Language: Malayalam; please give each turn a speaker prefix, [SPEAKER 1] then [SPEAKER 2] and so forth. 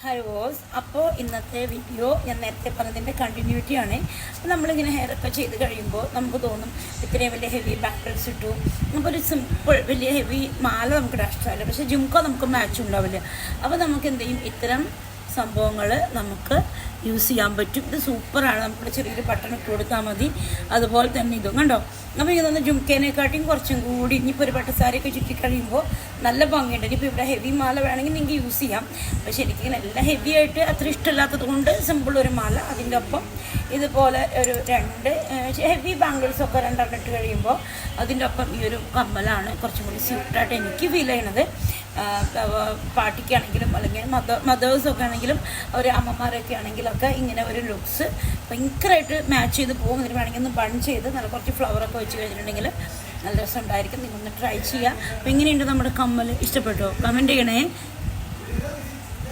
[SPEAKER 1] ഹലോസ്. അപ്പോൾ ഇന്നത്തെ വീഡിയോ ഞാൻ നേരത്തെ പറഞ്ഞതിൻ്റെ കണ്ടിന്യൂറ്റിയാണ്. അപ്പോൾ നമ്മളിങ്ങനെ ഹെയറൊക്കെ ചെയ്ത് കഴിയുമ്പോൾ നമുക്ക് തോന്നും ഇത്രയും വലിയ ഹെവി ബാംഗിൾസ് ഇട്ടു, അപ്പോൾ ഒരു സിമ്പിൾ വലിയ ഹെവി മാല നമുക്ക് ഇഷ്ടമല്ല, പക്ഷേ ജുംക്ക നമുക്ക് മാച്ച് ഉണ്ടാവില്ല. അപ്പോൾ നമുക്ക് എന്ത് ചെയ്യും, ഇത്തരം സംഭവങ്ങൾ നമുക്ക് യൂസ് ചെയ്യാൻ പറ്റും. ഇത് സൂപ്പറാണ്. നമുക്ക് ചെറിയൊരു ബട്ടൺ ഇട്ട് കൊടുത്താൽ മതി. അതുപോലെ തന്നെ ഇതും കണ്ടോ. അപ്പോൾ ഇതൊന്ന് ജുംക്കേനെക്കാട്ടിയും കുറച്ചും കൂടി ഇനിയിപ്പോൾ ഒരു പട്ടുസാരിയൊക്കെ ചുറ്റി കഴിയുമ്പോൾ നല്ല ഭംഗിയുണ്ട്. ഇനിയിപ്പോൾ ഇവിടെ ഹെവി മാല വേണമെങ്കിൽ നിങ്ങൾക്ക് യൂസ് ചെയ്യാം. പക്ഷേ എനിക്കിങ്ങനെ എല്ലാം ഹെവി ആയിട്ട് അത്ര ഇഷ്ടമില്ലാത്തത് കൊണ്ട് സിമ്പിൾ ഒരു മാല, അതിൻ്റെ ഒപ്പം ഇതുപോലെ ഒരു രണ്ട് ഹെവി ബാംഗിൾസൊക്കെ രണ്ടെണ്ണം ഇട്ട് കഴിയുമ്പോൾ അതിൻ്റെ ഒപ്പം ഈ ഒരു കമ്മലാണ് കുറച്ചും കൂടി സ്യൂട്ടായിട്ട് എനിക്ക് ഫീൽ ചെയ്യണത്. പാർട്ടിക്കാണെങ്കിലും അല്ലെങ്കിൽ മദേഴ്സൊക്കെ ആണെങ്കിലും ഒരു അമ്മമാരൊക്കെ ആണെങ്കിലൊക്കെ ഇങ്ങനെ ഒരു ലുക്സ് ഭയങ്കരമായിട്ട് മാച്ച് ചെയ്ത് പോകും. ഇതിന് വേണമെങ്കിൽ ഒന്ന് ബൺ ചെയ്ത് നല്ല കുറച്ച് ഫ്ലവറൊക്കെ വെച്ച് കഴിഞ്ഞിട്ടുണ്ടെങ്കിൽ നല്ല രസം ഉണ്ടായിരിക്കും. നിങ്ങളൊന്ന് ട്രൈ ചെയ്യുക. അപ്പോൾ ഇങ്ങനെയുണ്ട് നമ്മുടെ കമ്മൽ. ഇഷ്ടപ്പെട്ടോ? കമൻറ്റ് ചെയ്യണേ.